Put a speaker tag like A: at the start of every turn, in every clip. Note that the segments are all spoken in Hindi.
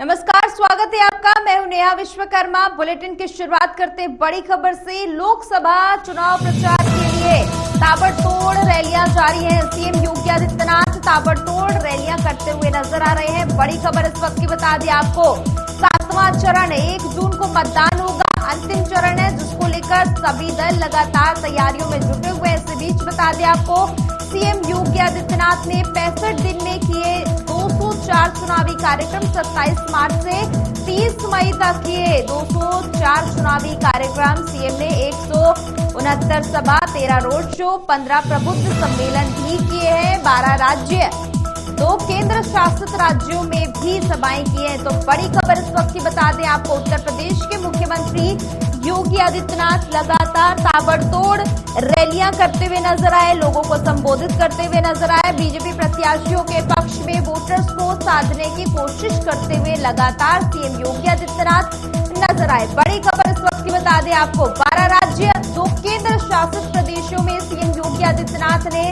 A: नमस्कार, स्वागत है आपका। मैं हूं नेहा विश्वकर्मा। बुलेटिन की शुरुआत करते बड़ी खबर से। लोकसभा चुनाव प्रचार के लिए ताबड़तोड़ रैलियां जारी हैं। सीएम योगी आदित्यनाथ ताबड़तोड़ रैलियां करते हुए नजर आ रहे हैं। बड़ी खबर इस वक्त की बता दें आपको, 7वां चरण 1 जून को मतदान होगा। अंतिम चरण है जिसको लेकर सभी दल लगातार तैयारियों में जुटे हुए हैं। इसी बीच बता दें आपको, सीएम योगी आदित्यनाथ ने 65 दिन में किए 204 चुनावी कार्यक्रम। 27 मार्च से 30 मई तक किए 204 चुनावी कार्यक्रम। सीएम ने 169 सभा, 13 रोड शो, 15 प्रबुद्ध सम्मेलन भी किए हैं। 12 राज्य, 2 केंद्र शासित राज्यों में भी सभाएं की हैं। तो बड़ी खबर इस वक्त की बता दें आपको, उत्तर प्रदेश के मुख्यमंत्री योगी आदित्यनाथ लगातार ताबड़तोड़ रैलियां करते हुए नजर आए, लोगों को संबोधित करते हुए नजर आए। बीजेपी प्रत्याशियों के पक्ष में वोटर्स को साधने की कोशिश करते हुए लगातार सीएम योगी आदित्यनाथ नजर आए। बड़ी खबर इस वक्त की बता दें आपको, 12 राज्य, 2 केंद्र शासित प्रदेशों में सीएम योगी आदित्यनाथ ने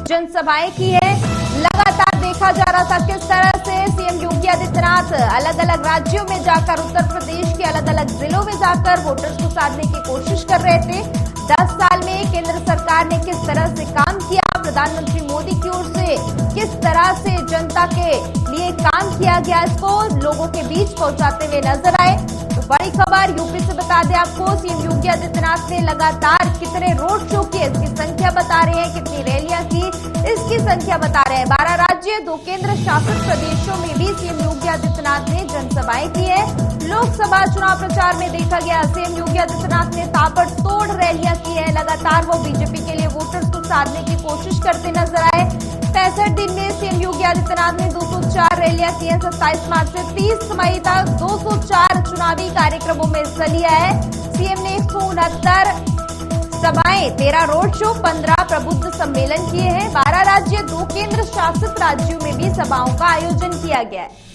A: जनसभाएं की है। लगातार देखा जा रहा था किस तरह से सीएम योगी आदित्यनाथ अलग अलग राज्यों में जाकर, उत्तर प्रदेश के अलग अलग जिलों में जाकर वोटर्स को साधने की कोशिश कर रहे थे। 10 साल में केंद्र सरकार ने किस तरह से काम किया, प्रधानमंत्री मोदी की ओर से किस तरह से जनता के लिए काम किया गया, इसको लोगों के बीच पहुंचाते हुए नजर आए। तो बड़ी खबर यूपी से बता दें आपको, सीएम योगी आदित्यनाथ ने लगातार कितने रोड शो किए इसकी संख्या बता रहे हैं, कितनी रैलियां की इसकी संख्या बता रहे हैं। 12 राज्य, 2 केंद्र शासित प्रदेशों में भी सीएम योगी आदित्यनाथ ने जनसभाएं की है। लोकसभा चुनाव प्रचार में देखा गया, सीएम योगी आदित्यनाथ ने ताबड़तोड़ रैलियां की है। लगातार वो बीजेपी के लिए वोटर्स को साधने की कोशिश करते नजर आए। 65 दिन में सीएम योगी आदित्यनाथ ने 204 रैलियां की हैं। 27 मार्च से 30 मई तक 204 चुनावी कार्यक्रमों में हिस्सा लिया है। सीएम ने 169 सभाएं, 13 रोड शो, 15 प्रबुद्ध सम्मेलन किए हैं। 12 राज्य, 2 केंद्र शासित राज्यों में भी सभाओं का आयोजन किया गया है।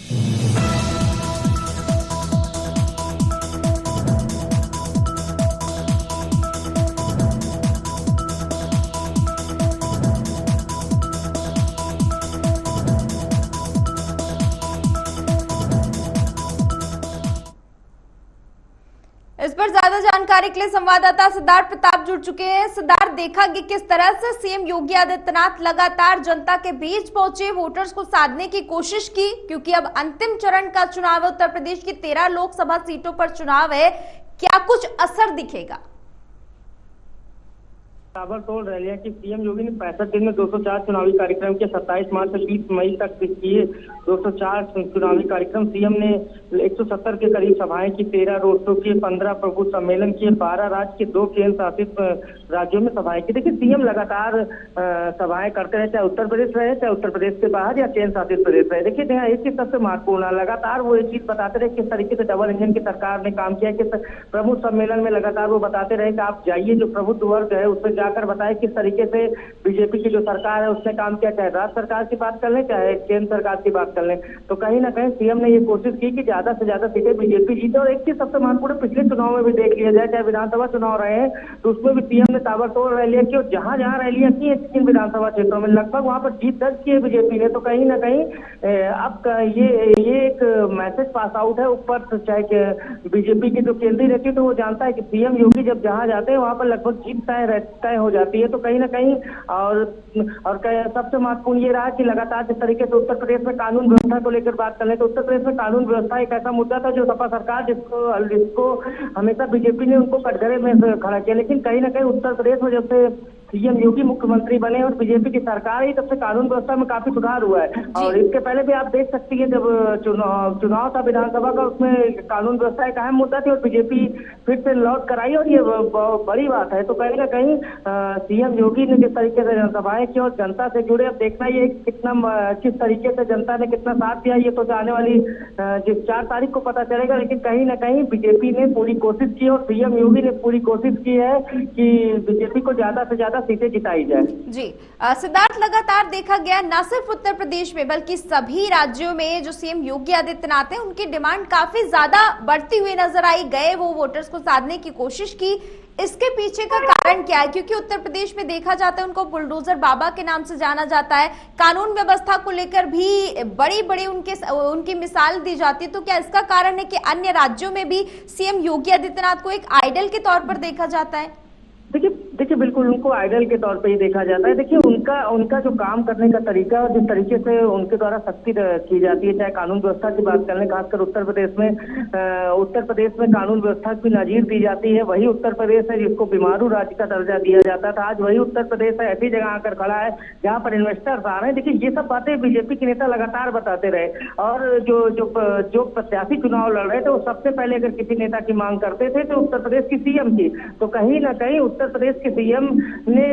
A: इस पर ज्यादा जानकारी के लिए संवाददाता सिद्धार्थ प्रताप जुड़ चुके हैं। सिद्धार्थ, देखा कि किस तरह से सीएम योगी आदित्यनाथ लगातार जनता के बीच पहुंचे, वोटर्स को साधने की कोशिश की, क्योंकि अब अंतिम चरण का चुनाव है। उत्तर प्रदेश की 13 लोकसभा सीटों पर चुनाव है, क्या कुछ असर दिखेगा?
B: ताबड़तोड़ रैलियां की सीएम योगी ने 65 दिन में 204 चुनावी कार्यक्रम किए। 27 मार्च से 30 मई तक किए 204 चुनावी कार्यक्रम। सीएम ने 170 के करीब सभाएं की, 13 रोड शो किए, 15 प्रबुद्ध सम्मेलन किए। 12 राज्य के 2 केंद्र शासित राज्यों में सभाएं की। देखिए, सीएम लगातार सभाएं करते रहे, चाहे उत्तर प्रदेश रहे, चाहे उत्तर प्रदेश के बाहर या केंद्र शासित प्रदेश रहे। देखिए, एक चीज सबसे महत्वपूर्ण है, लगातार वो एक चीज बताते रहे किस तरीके से डबल इंजन की सरकार ने काम किया। किस प्रमुख सम्मेलन में लगातार वो बताते रहे कि आप जाइए, जो प्रबुद्ध वर्ग है उसमें जाकर बताए किस तरीके से बीजेपी की जो सरकार है उसने काम किया, चाहे राज्य सरकार की बात कर लें, चाहे केंद्र सरकार की बात कर लें। तो कहीं ना कहीं सीएम ने ये कोशिश की कि ज्यादा से ज्यादा सीटें बीजेपी जीते। और एक चीज सबसे महत्वपूर्ण, पिछले चुनाव में भी देख लिया जाए, चाहे विधानसभा चुनाव रहे हैं तो उसमें भी सीएम ने ताबड़तोड़ रैलियां की। और जहां जहां रैलियां की है जिन विधानसभा क्षेत्रों में लगभग वहां पर जीत दर्ज की है बीजेपी ने। तो कहीं ना कहीं अब ये एक मैसेज पास आउट है ऊपर, चाहे बीजेपी की जो केंद्रीय नेतृत्व तो वो जानता है कि सीएम योगी जब जहां जाते हैं वहां पर लगभग जीत तय हो जाती है। तो कहीं ना कहीं और सबसे महत्वपूर्ण ये रहा कि लगातार जिस तरीके से उत्तर प्रदेश में कानून व्यवस्था को लेकर बात कर ले, तो उत्तर प्रदेश में कानून व्यवस्था एक ऐसा मुद्दा था जो सपा सरकार जिसको हमेशा बीजेपी ने उनको कटघरे में खड़ा किया। लेकिन कहीं ना कहीं उत्तर प्रदेश में जब से सीएम योगी मुख्यमंत्री बने और बीजेपी की सरकार है, तब से कानून व्यवस्था में काफी सुधार हुआ है। और इसके पहले भी आप देख सकती है, जब चुनाव था विधानसभा का, उसमें कानून व्यवस्था एक अहम मुद्दा थी और बीजेपी फिर से लौट कर आई, और ये बड़ी बात है। तो कहीं ना कहीं सीएम योगी ने जिस तरीके से जनसभाएं की और जनता से जुड़े, अब देखना ये किस तरीके से जनता ने कितना साथ दिया, ये तो आने वाली जिस 4 तारीख को पता चलेगा। लेकिन कहीं ना कहीं बीजेपी ने पूरी कोशिश की और सीएम योगी ने पूरी कोशिश की है कि बीजेपी को ज्यादा से ज्यादा सीटें जिताई जाए।
A: जी सिद्धार्थ, लगातार देखा गया न सिर्फ उत्तर प्रदेश में बल्कि सभी राज्यों में जो सीएम योगी आदित्यनाथ हैं उनकी डिमांड काफी ज्यादा बढ़ती हुई नजर आई। गए वो वोटर्स को साधने की कोशिश की, इसके पीछे का कारण क्या है? क्योंकि उत्तर प्रदेश में देखा जाता है उनको बुलडोजर बाबा के नाम से जाना जाता है, कानून व्यवस्था को लेकर भी बड़ी बड़ी उनकी मिसाल दी जाती है। तो क्या इसका कारण है कि अन्य राज्यों में भी सीएम योगी आदित्यनाथ को एक आइडल के तौर पर देखा जाता है?
B: देखिए बिल्कुल उनको आइडल के तौर पे ही देखा जाता है। देखिए उनका जो काम करने का तरीका और जिस तरीके से उनके द्वारा सख्ती की जाती है, चाहे कानून व्यवस्था की बात कर लें, खासकर उत्तर प्रदेश में कानून व्यवस्था की नजीर दी जाती है। वही उत्तर प्रदेश है जिसको बीमारू राज्य का दर्जा दिया जाता था। आज वही उत्तर प्रदेश है ऐसी जगह आकर खड़ा है जहाँ पर इन्वेस्टर्स आ रहे हैं। देखिए ये सब बातें बीजेपी के नेता लगातार बताते रहे, और जो प्रत्याशी चुनाव लड़ रहे थे वो सबसे पहले अगर किसी नेता की मांग करते थे तो उत्तर प्रदेश की सीएम की। तो कहीं ना कहीं उत्तर प्रदेश के सीएम ने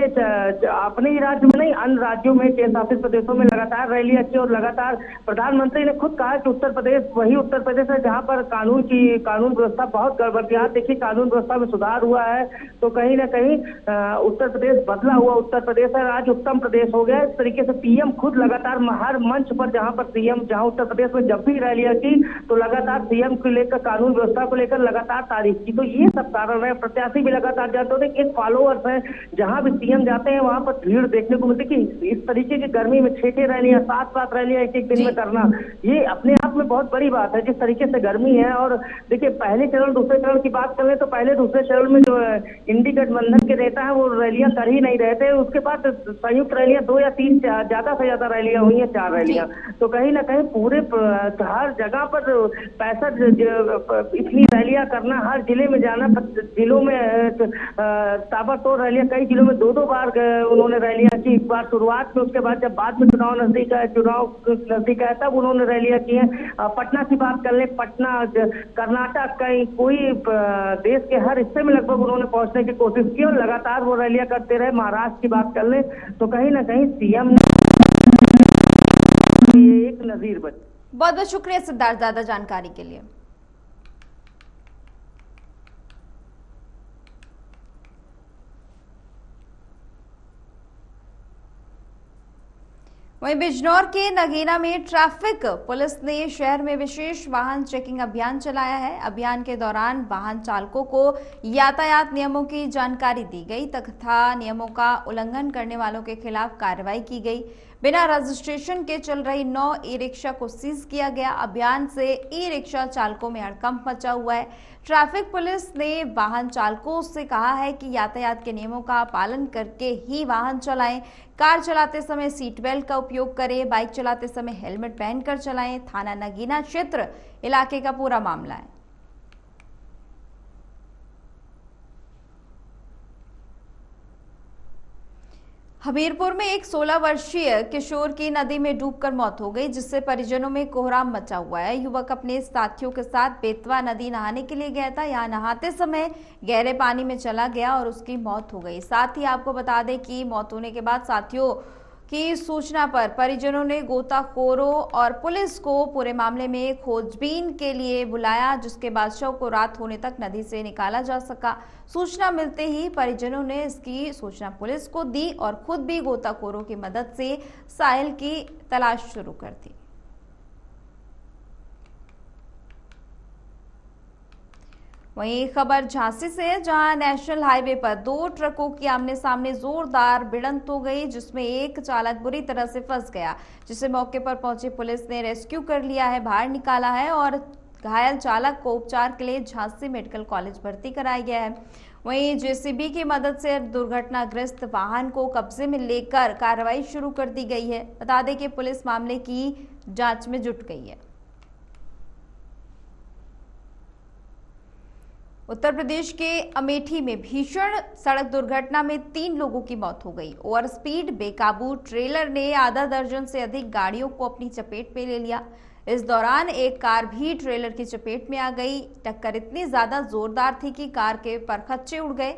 B: अपने ही राज्य में नहीं अन्य राज्यों में, केंद्र शासित प्रदेशों में लगातार रैलियां की, और लगातार प्रधानमंत्री ने खुद कहा कि उत्तर प्रदेश वही उत्तर प्रदेश है जहां पर कानून व्यवस्था बहुत गड़बड़ थी। आज देखिए कानून व्यवस्था में सुधार हुआ है, तो कहीं ना कहीं उत्तर प्रदेश बदला हुआ उत्तर प्रदेश है, आज उत्तम प्रदेश हो गया। इस तरीके से पीएम खुद लगातार हर मंच पर जहां उत्तर प्रदेश में जब भी रैलियां की तो लगातार सीएम को लेकर, कानून व्यवस्था को लेकर लगातार तारीफ की। तो ये सब कारण है। प्रत्याशी भी लगातार जाते होते, एक फॉलोअर्स है, जहां भी सीएम जाते हैं वहां पर भीड़ देखने को मिलती है। इस तरीके की गर्मी में 6 रैलियां, 7 रैलियां एक दिन में करना, ये अपने आप में बहुत बड़ी बात है। जिस तरीके से गर्मी है, और देखिए पहले चरण दूसरे चरण की बात करें तो पहले दूसरे चरण में जो इंडी गठबंधन के नेता है वो रैलियां कर ही नहीं रहे थे। उसके बाद संयुक्त रैलियां 2 या 3 ज्यादा से ज्यादा रैलियां हुई है, 4 रैलियां। तो कहीं ना कहीं पूरे हर जगह पर 65 इतनी रैलियां करना, हर जिले में जाना, जिलों में ताबड़तोड़ रैलियां, कई जिलों में 2-2 बार उन्होंने रैलियां की। एक बार शुरुआत में, उसके बाद जब बाद में चुनाव नजदीक आया तब उन्होंने रैलियां की हैं। पटना की बात कर ले, पटना, कर्नाटक, कहीं कोई देश के हर हिस्से में लगभग उन्होंने पहुंचने की कोशिश की और लगातार वो रैलियां करते रहे। महाराष्ट्र की बात कर ले तो कहीं ना कहीं सीएम ने एक नजीर बनी।
A: बहुत बहुत शुक्रिया सिद्धार्थ ज्यादा जानकारी के लिए। वहीं बिजनौर के नगीना में ट्रैफिक पुलिस ने शहर में विशेष वाहन चेकिंग अभियान चलाया है। अभियान के दौरान वाहन चालकों को यातायात नियमों की जानकारी दी गई तथा नियमों का उल्लंघन करने वालों के खिलाफ कार्रवाई की गई। बिना रजिस्ट्रेशन के चल रही 9 ई रिक्शा को सीज किया गया। अभियान से ई रिक्शा चालकों में हड़कंप मचा हुआ है। ट्रैफिक पुलिस ने वाहन चालकों से कहा है कि यातायात के नियमों का पालन करके ही वाहन चलाएं। कार चलाते समय सीट बेल्ट का उपयोग करें। बाइक चलाते समय हेलमेट पहनकर चलाएं। थाना नगीना क्षेत्र इलाके का पूरा मामला है। हमीरपुर में एक 16 वर्षीय किशोर की नदी में डूबकर मौत हो गई, जिससे परिजनों में कोहराम मचा हुआ है। युवक अपने साथियों के साथ बेतवा नदी नहाने के लिए गया था। यहाँ नहाते समय गहरे पानी में चला गया और उसकी मौत हो गई। साथ ही आपको बता दें कि मौत होने के बाद साथियों की सूचना पर परिजनों ने गोताखोरों और पुलिस को पूरे मामले में खोजबीन के लिए बुलाया, जिसके बाद शव को रात होने तक नदी से निकाला जा सका। सूचना मिलते ही परिजनों ने इसकी सूचना पुलिस को दी और खुद भी गोताखोरों की मदद से साहिल की तलाश शुरू कर दी। वहीं खबर झांसी से है, जहां नेशनल हाईवे पर 2 ट्रकों की आमने सामने जोरदार भिड़ंत हो गई, जिसमें एक चालक बुरी तरह से फंस गया, जिसे मौके पर पहुंची पुलिस ने रेस्क्यू कर लिया है, बाहर निकाला है और घायल चालक को उपचार के लिए झांसी मेडिकल कॉलेज भर्ती कराया गया है। वहीं जेसीबी की मदद से दुर्घटनाग्रस्त वाहन को कब्जे में लेकर कार्रवाई शुरू कर दी गई है। बता दें कि पुलिस मामले की जांच में जुट गई है। उत्तर प्रदेश के अमेठी में भीषण सड़क दुर्घटना में 3 लोगों की मौत हो गई। ओवर स्पीड बेकाबू ट्रेलर ने आधा दर्जन से अधिक गाड़ियों को अपनी चपेट में ले लिया। इस दौरान एक कार भी ट्रेलर की चपेट में आ गई। टक्कर इतनी ज्यादा जोरदार थी कि कार के परखच्चे उड़ गए।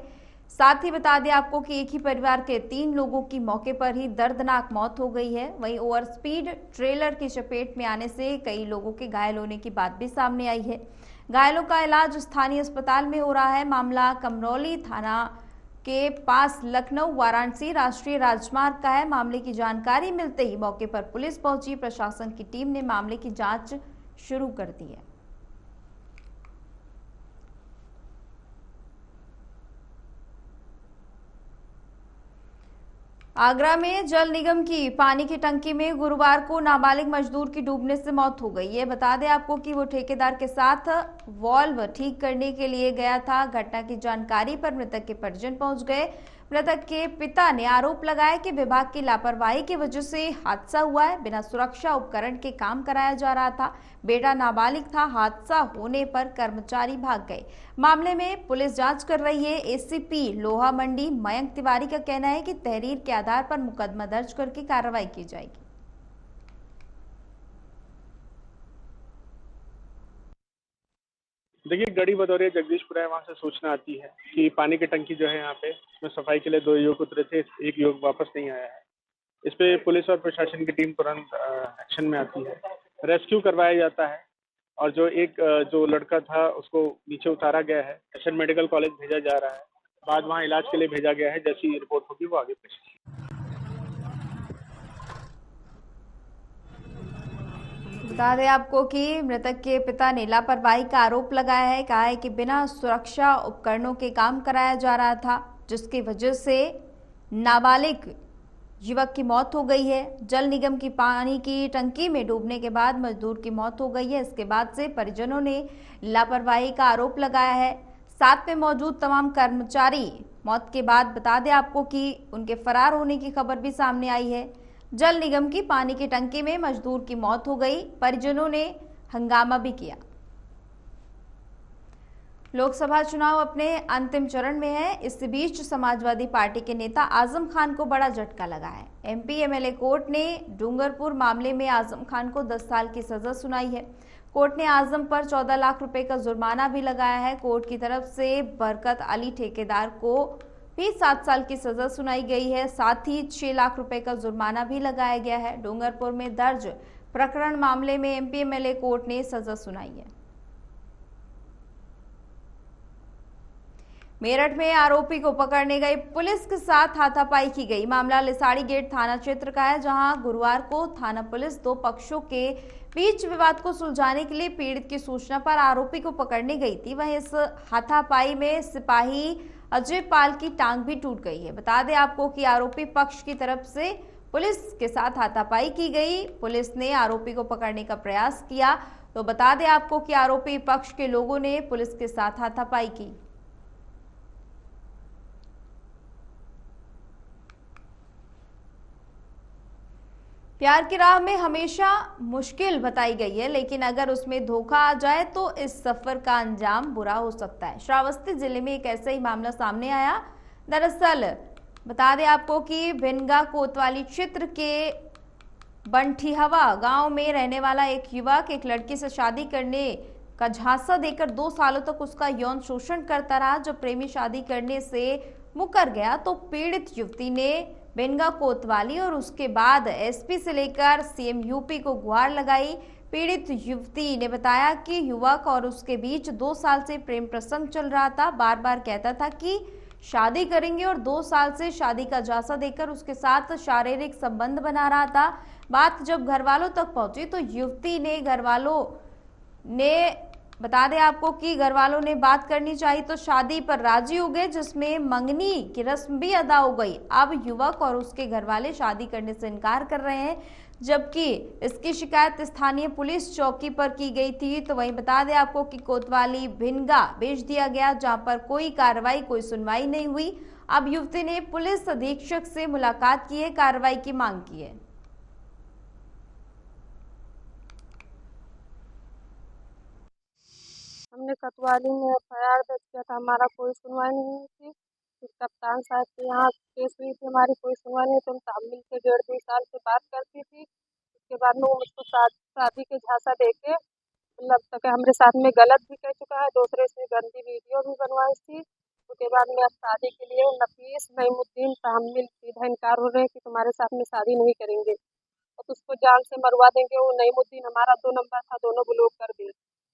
A: साथ ही बता दें आपको कि एक ही परिवार के 3 लोगों की मौके पर ही दर्दनाक मौत हो गई है। वहीं ओवर स्पीड ट्रेलर की चपेट में आने से कई लोगों के घायल होने की बात भी सामने आई है। घायलों का इलाज स्थानीय अस्पताल में हो रहा है। मामला कमरौली थाना के पास लखनऊ वाराणसी राष्ट्रीय राजमार्ग का है। मामले की जानकारी मिलते ही मौके पर पुलिस पहुंची। प्रशासन की टीम ने मामले की जांच शुरू कर दी है। आगरा में जल निगम की पानी की टंकी में गुरुवार को नाबालिग मजदूर की डूबने से मौत हो गई। ये बता दें आपको कि वो ठेकेदार के साथ वाल्व ठीक करने के लिए गया था। घटना की जानकारी पर मृतक के परिजन पहुंच गए। मृतक के पिता ने आरोप लगाया कि विभाग की लापरवाही की वजह से हादसा हुआ है। बिना सुरक्षा उपकरण के काम कराया जा रहा था। बेटा नाबालिग था। हादसा होने पर कर्मचारी भाग गए। मामले में पुलिस जांच कर रही है। एसीपी लोहा मंडी मयंक तिवारी का कहना है कि तहरीर के आधार पर मुकदमा दर्ज करके कार्रवाई की जाएगी।
C: देखिए, गढ़ी भदौरिया जगदीशपुरा है, वहाँ से सूचना आती है कि पानी की टंकी जो है यहाँ पे, उसमें सफाई के लिए 2 युवक उतरे थे, एक युवक वापस नहीं आया है। इस पे पुलिस और प्रशासन की टीम तुरंत एक्शन में आती है। रेस्क्यू करवाया जाता है और जो लड़का था उसको नीचे उतारा गया है। एसएन मेडिकल कॉलेज भेजा जा रहा है। बाद वहाँ इलाज के लिए भेजा गया है। जैसी रिपोर्ट होगी वो आगे पेश की।
A: बता दें आपको कि मृतक के पिता ने लापरवाही का आरोप लगाया है। कहा है कि बिना सुरक्षा उपकरणों के काम कराया जा रहा था, जिसकी वजह से नाबालिग युवक की मौत हो गई है। जल निगम की पानी की टंकी में डूबने के बाद मजदूर की मौत हो गई है। इसके बाद से परिजनों ने लापरवाही का आरोप लगाया है। साथ में मौजूद तमाम कर्मचारी मौत के बाद बता दें आपको कि उनके फरार होने की खबर भी सामने आई है। जल निगम की पानी की टंकी में मजदूर की मौत हो गई। परिजनों ने हंगामा भी किया। लोकसभा चुनाव अपने अंतिम चरण में है। इस बीच समाजवादी पार्टी के नेता आजम खान को बड़ा झटका लगा है। एमपी एमएलए कोर्ट ने डूंगरपुर मामले में आजम खान को 10 साल की सजा सुनाई है। कोर्ट ने आजम पर 14 लाख रुपए का जुर्माना भी लगाया है। कोर्ट की तरफ से बरकत अली ठेकेदार को भी 7 साल की सजा सुनाई गई है। साथ ही 6 लाख रुपए का जुर्माना भी लगाया गया है। डूंगरपुर में दर्ज प्रकरण मामले में एमपी एमएलए कोर्ट ने सजा सुनाई है। मेरठ में आरोपी को पकड़ने गई पुलिस के साथ हाथापाई की गई। मामला लिसाड़ी गेट थाना क्षेत्र का है, जहां गुरुवार को थाना पुलिस 2 पक्षों के बीच विवाद को सुलझाने के लिए पीड़ित की सूचना पर आरोपी को पकड़ने गई थी। वहीं इस हाथापाई में सिपाही अजय पाल की टांग भी टूट गई है। बता दें आपको कि आरोपी पक्ष की तरफ से पुलिस के साथ हाथापाई की गई। पुलिस ने आरोपी को पकड़ने का प्रयास किया। तो बता दें आपको कि आरोपी पक्ष के लोगों ने पुलिस के साथ हाथापाई की। प्यार की राह में हमेशा मुश्किल बताई गई है, लेकिन अगर उसमें धोखा आ जाए तो इस सफर का अंजाम बुरा हो सकता है। श्रावस्ती जिले में एक ऐसा ही मामला सामने आया। दरअसल बता दें आपको कि भिनगा कोतवाली क्षेत्र के बंठीहवा गांव में रहने वाला एक युवक एक लड़की से शादी करने का झांसा देकर 2 सालों तक उसका यौन शोषण करता रहा। जब प्रेमी शादी करने से मुकर गया तो पीड़ित युवती ने भिनगा कोतवाली और उसके बाद एसपी से लेकर सीएम यूपी को गुहार लगाई। पीड़ित युवती ने बताया कि युवक और उसके बीच 2 साल से प्रेम प्रसंग चल रहा था। बार बार कहता था कि शादी करेंगे और 2 साल से शादी का झांसा देकर उसके साथ शारीरिक संबंध बना रहा था। बात जब घर वालों तक पहुंची तो युवती ने बता दें आपको कि घर वालों ने बात करनी चाहिए तो शादी पर राजी हो गए, जिसमें मंगनी की रस्म भी अदा हो गई। अब युवक और उसके घर वाले शादी करने से इनकार कर रहे हैं, जबकि इसकी शिकायत स्थानीय पुलिस चौकी पर की गई थी। तो वहीं बता दें आपको कि कोतवाली भिनगा भेज दिया गया, जहां पर कोई कार्रवाई, कोई सुनवाई नहीं हुई। अब युवती ने पुलिस अधीक्षक से मुलाकात की है, कार्रवाई की मांग की है।
D: हमने कोतवाली में एफआईआर दर्ज किया था, हमारा कोई सुनवाई नहीं हुई थी। फिर कप्तान साहब के यहाँ केस हुई थी, हमारी कोई सुनवाई नहीं। तो हम मिल के 1.5-2 साल से बात करती थी। उसके बाद में वो मुझको शादी के झांसा दे के मतलब तक हमारे साथ में गलत भी कह चुका है। दूसरे से गंदी वीडियो भी बनवाई थी। उसके बाद में अब शादी के लिए नफीस नईमुद्दीन तामिल सीधा इनकार हो रहे हैं कि तुम्हारे साथ में शादी नहीं करेंगे और उसको जान से मरवा देंगे। वो नईमुद्दीन हमारा 2 नंबर था, दोनों ब्लॉक कर दिए।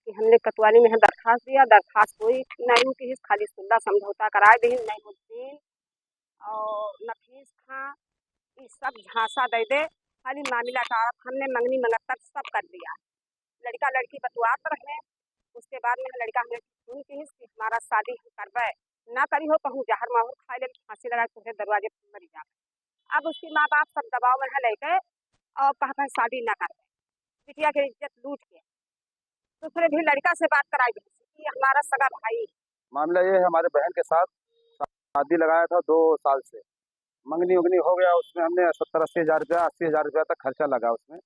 D: हमने कोतवाली में दरखास्त दिया, दरखास्त कोई नहीं हुई, खाली सुलह समझौता कराए दी। नईमुद्दीन और नफीस खां ये सब झांसा दे दे, खाली मामला का हमने मंगनी मंगत तक सब कर दिया। लड़का लड़की बतुआत रहे, उसके बाद में लड़का हमें सुन के ही हमारा शादी करवाए ना करी हो कहूँ जहर माहौर खा ले फांसी लगा तुझे दरवाजे पर मरी जा। अब उसके माँ बाप सब दबाव में है लेके और कहते हैं शादी ना कर, बिटिया की इज्जत लूट के दूसरे भी लड़का से बात कराई कि हमारा सगा भाई।
E: मामला ये है, हमारे बहन के साथ शादी लगाया था 2 साल से, मंगनी उगनी हो गया, उसमें हमने 70-80 हज़ार रुपया 80 हज़ार रुपया तक खर्चा लगा उसमें,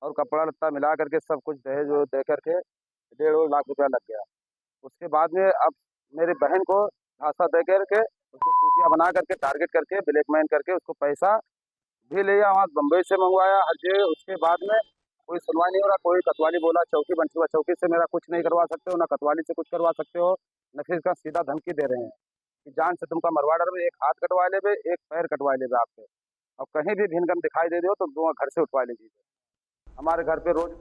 E: और कपड़ा लत्ता मिला करके सब कुछ दहेज दे करके 1.5 लाख रुपया लग गया। उसके बाद में अब मेरी बहन को झांसा दे करके उसको सूतिया बना करके टारगेट करके ब्लैकमेल करके उसको पैसा भी लिया, वहाँ बम्बई से मंगवाया हर जगह। उसके बाद में कोई सुनवाई नहीं हो रहा। कोई कतवाली बोला चौकी बंटुआ चौकी से मेरा कुछ नहीं करवा सकते हो, ना कतवाली से कुछ करवा सकते हो, न फिर इसका सीधा धमकी दे रहे हैं कि जान से तुमका मरवा डर, एक हाथ कटवा ले, एक पैर कटवा ले आपके, और कहीं भी भिनगम दिखाई दे दो तो दोनों घर से उठवा लीजिए। हमारे घर पे रोज।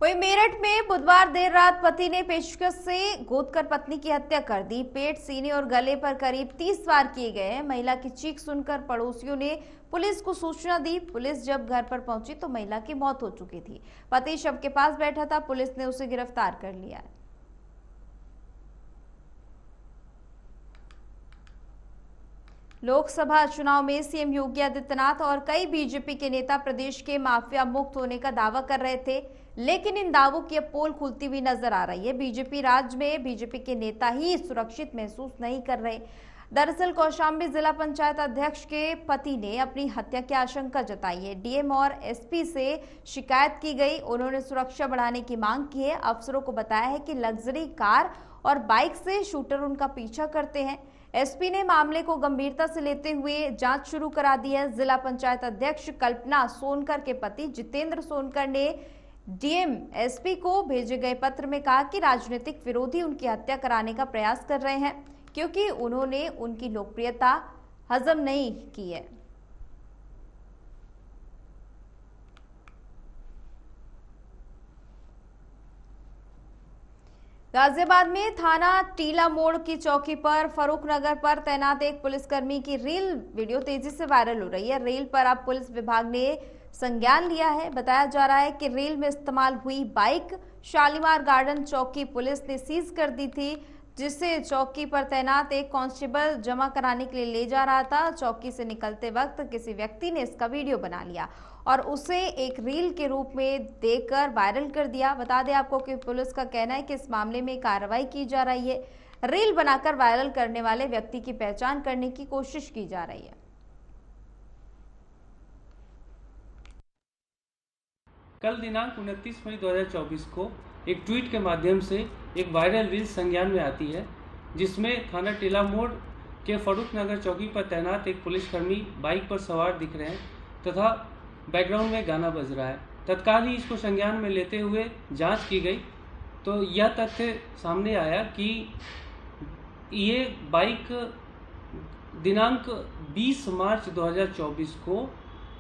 A: वहीं मेरठ में बुधवार देर रात पति ने पेशकश से गोदकर पत्नी की हत्या कर दी। पेट, सीने और गले पर करीब 30 वार किए गए। महिला की चीख सुनकर पड़ोसियों ने पुलिस को सूचना दी। पुलिस जब घर पर पहुंची तो महिला की मौत हो चुकी थी। पति शव के पास बैठा था, पुलिस ने उसे गिरफ्तार कर लिया। लोकसभा चुनाव में सीएम योगी आदित्यनाथ और कई बीजेपी के नेता प्रदेश के माफिया मुक्त होने का दावा कर रहे थे, लेकिन इन दावों की अब पोल खुलती हुई नजर आ रही है। बीजेपी राज्य में बीजेपी के नेता ही सुरक्षित महसूस नहीं कर रहे। दरअसल कौशाम्बी जिला पंचायत अध्यक्ष के पति ने अपनी हत्या की आशंका जताई है। डीएम और एसपी से शिकायत की गई, उन्होंने सुरक्षा बढ़ाने की मांग की है। अफसरों को बताया है कि लग्जरी कार और बाइक से शूटर उनका पीछा करते हैं। एसपी ने मामले को गंभीरता से लेते हुए जांच शुरू करा दी है। जिला पंचायत अध्यक्ष कल्पना सोनकर के पति जितेंद्र सोनकर ने डीएम एसपी को भेजे गए पत्र में कहा कि राजनीतिक विरोधी उनकी हत्या कराने का प्रयास कर रहे हैं, क्योंकि उन्होंने उनकी लोकप्रियता हजम नहीं की है। गाजियाबाद में थाना टीला मोड़ की चौकी पर फरूख नगर पर तैनात एक पुलिसकर्मी की रील वीडियो तेजी से वायरल हो रही है। रील पर अब पुलिस विभाग ने संज्ञान लिया है। बताया जा रहा है कि रील में इस्तेमाल हुई बाइक शालीमार गार्डन चौकी पुलिस ने सीज कर दी थी, जिसे चौकी पर तैनात एक कांस्टेबल जमा कराने के लिए ले जा रहा था। चौकी से निकलते वक्त किसी व्यक्ति ने इसका वीडियो बना लिया और उसे एक रील के रूप में देकर वायरल कर दिया। बता दें आपको कि पुलिस का कहना है कि इस मामले में कार्रवाई की जा रही है। रील बनाकर वायरल करने वाले व्यक्ति की पहचान करने की कोशिश की जा रही है।
F: कल दिनांक 29 मई 2024 को एक ट्वीट के माध्यम से एक वायरल रील संज्ञान में आती है, जिसमें थाना टीला मोड़ के फरूख नगर चौकी पर तैनात एक पुलिसकर्मी बाइक पर सवार दिख रहे हैं तथा बैकग्राउंड में गाना बज रहा है। तत्काल ही इसको संज्ञान में लेते हुए जांच की गई तो यह तथ्य सामने आया कि ये बाइक दिनांक 20 मार्च 2024 को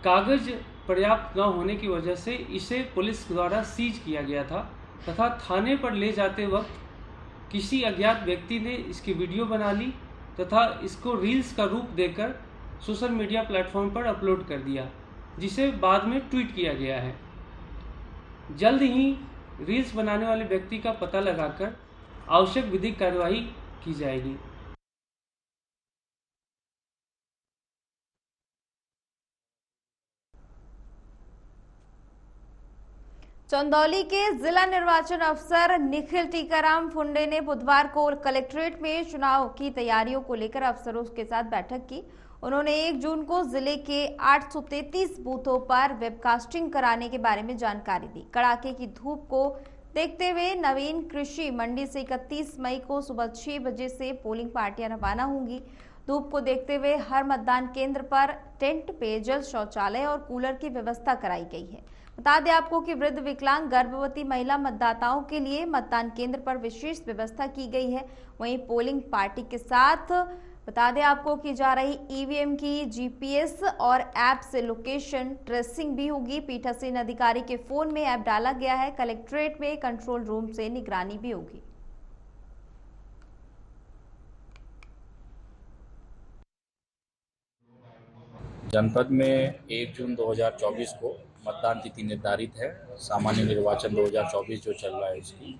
F: कागज पर्याप्त न होने की वजह से इसे पुलिस द्वारा सीज किया गया था तथा थाने पर ले जाते वक्त किसी अज्ञात व्यक्ति ने इसकी वीडियो बना ली तथा इसको रील्स का रूप देकर सोशल मीडिया प्लेटफॉर्म पर अपलोड कर दिया, जिसे बाद में ट्वीट किया गया है। जल्द ही रील्स बनाने वाले व्यक्ति का पता लगाकर आवश्यक विधिक कार्रवाई की जाएगी।
A: चंदौली के जिला निर्वाचन अफसर निखिल टीकाराम फुंडे ने बुधवार को कलेक्ट्रेट में चुनाव की तैयारियों को लेकर अफसरों के साथ बैठक की। उन्होंने 1 जून को जिले के 833 बूथों पर वेबकास्टिंग कराने के बारे में जानकारी दी। कड़ाके की धूप को देखते हुए नवीन कृषि मंडी से 31 मई को सुबह 6 बजे से पोलिंग पार्टियां रवाना होंगी। धूप को देखते हुए हर मतदान केंद्र पर टेंट, पेयजल, शौचालय और कूलर की व्यवस्था कराई गई है। बता दें आपको कि वृद्ध, विकलांग, गर्भवती महिला मतदाताओं के लिए मतदान केंद्र पर विशेष व्यवस्था की गई है। वहीं पोलिंग पार्टी के साथ बता दें आपको की जा रही ईवीएम की जीपीएस और ऐप से लोकेशन ट्रेसिंग भी होगी। पीठासीन अधिकारी के फोन में ऐप डाला गया है। कलेक्ट्रेट में कंट्रोल रूम से निगरानी भी होगी।
G: जनपद में 1 जून 2024 को मतदान तिथि निर्धारित है। सामान्य निर्वाचन 2024 जो चल रहा है उसकी,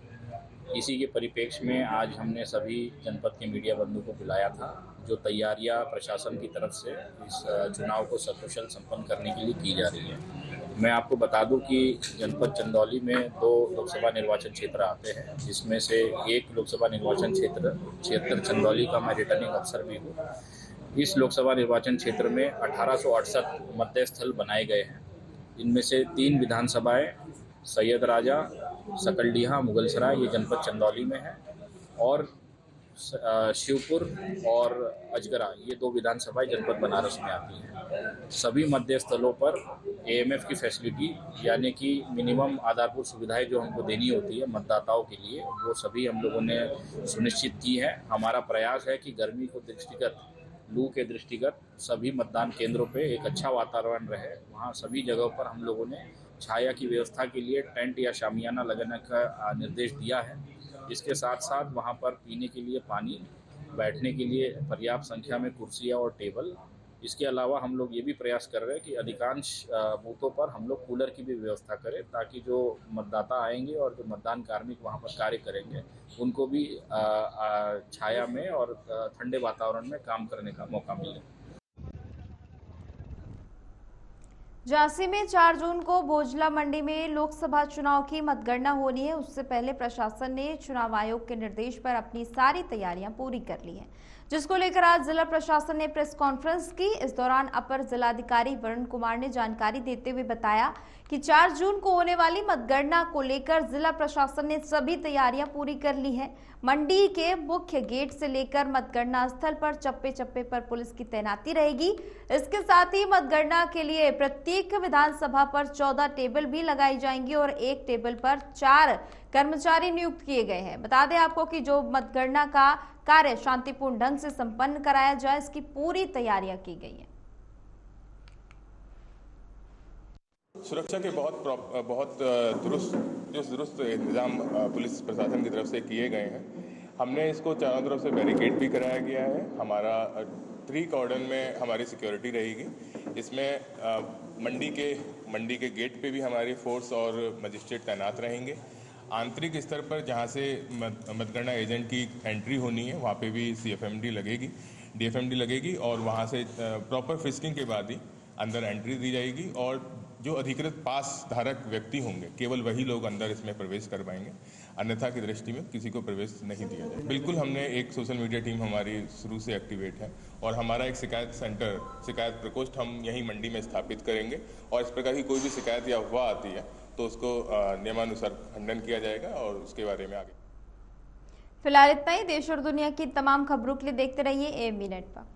G: इसी के परिप्रेक्ष्य में आज हमने सभी जनपद के मीडिया बंधु को बुलाया था। जो तैयारियां प्रशासन की तरफ से इस चुनाव को सकुशल संपन्न करने के लिए की जा रही है। मैं आपको बता दूं कि जनपद चंदौली में 2 लोकसभा निर्वाचन क्षेत्र आते हैं, जिसमें से एक लोकसभा निर्वाचन क्षेत्र चंदौली का मैं रिटर्निंग अफसर भी हूँ। इस लोकसभा निर्वाचन क्षेत्र में 1868 मतदेय स्थल बनाए गए हैं। इनमें से 3 विधानसभाएं सैयद राजा, सकलडीहा, मुगलसराय ये जनपद चंदौली में है, और शिवपुर और अजगरा ये 2 विधानसभाएं जनपद बनारस में आती हैं। सभी मतदेय स्थलों पर एएमएफ की फैसिलिटी यानी कि मिनिमम आधारभूत सुविधाएं जो हमको देनी होती है मतदाताओं के लिए, वो सभी हम लोगों ने सुनिश्चित की है। हमारा प्रयास है कि गर्मी को दृष्टिगत, लू के दृष्टिगत सभी मतदान केंद्रों पे एक अच्छा वातावरण रहे। वहाँ सभी जगहों पर हम लोगों ने छाया की व्यवस्था के लिए टेंट या शामियाना लगाने का निर्देश दिया है। इसके साथ साथ वहाँ पर पीने के लिए पानी, बैठने के लिए पर्याप्त संख्या में कुर्सियाँ और टेबल। इसके अलावा हम लोग ये भी प्रयास कर रहे हैं कि अधिकांश बूथों पर हम लोग कूलर की भी व्यवस्था करें, ताकि जो मतदाता आएंगे और जो मतदान कार्मिक वहाँ पर कार्य करेंगे उनको भी छाया में और ठंडे वातावरण में काम करने का मौका मिले।
A: झांसी में 4 जून को भोजला मंडी में लोकसभा चुनाव की मतगणना होनी है। उससे पहले प्रशासन ने चुनाव आयोग के निर्देश पर अपनी सारी तैयारियां पूरी कर ली हैं, जिसको लेकर आज जिला प्रशासन ने प्रेस कॉन्फ्रेंस की। इस दौरान अपर जिलाधिकारी वरुण कुमार ने जानकारी देते हुए बताया कि 4 जून को होने वाली मतगणना को लेकर जिला प्रशासन ने सभी तैयारियां पूरी कर ली हैं। मंडी के मुख्य गेट से लेकर मतगणना स्थल पर चप्पे चप्पे पर पुलिस की तैनाती रहेगी। इसके साथ ही मतगणना के लिए प्रत्येक विधानसभा पर 14 टेबल भी लगाई जाएंगी और एक टेबल पर 4 कर्मचारी नियुक्त किए गए हैं। बता दें आपको कि जो मतगणना का कार्य शांतिपूर्ण ढंग से संपन्न कराया जाए, इसकी पूरी तैयारियां की गई हैं।
H: सुरक्षा के बहुत दुरुस्त इंतजाम पुलिस प्रशासन की तरफ से किए गए हैं। हमने इसको चारों तरफ से बैरिकेड भी कराया गया है। हमारा 3 कॉर्डन में हमारी सिक्योरिटी रहेगी। इसमें मंडी के गेट पे भी हमारी फोर्स और मजिस्ट्रेट तैनात रहेंगे। आंतरिक स्तर पर जहाँ से मतगणना एजेंट की एंट्री होनी है वहाँ पे भी CFMD लगेगी, DFMD लगेगी, और वहाँ से प्रॉपर फिस्किंग के बाद ही अंदर एंट्री दी जाएगी। और जो अधिकृत पास धारक व्यक्ति होंगे केवल वही लोग अंदर इसमें प्रवेश कर पाएंगे, अन्यथा की दृष्टि में किसी को प्रवेश नहीं दिया जाए। बिल्कुल, हमने एक सोशल मीडिया टीम हमारी शुरू से एक्टिवेट है, और हमारा एक शिकायत प्रकोष्ठ हम यहीं मंडी में स्थापित करेंगे, और इस प्रकार की कोई भी शिकायत या अफवाह आती है तो उसको नियमानुसार खंडन किया जाएगा और उसके बारे में आगे।
A: फिलहाल इतना ही। देश और दुनिया की तमाम खबरों के लिए देखते रहिए AMB नेट पर।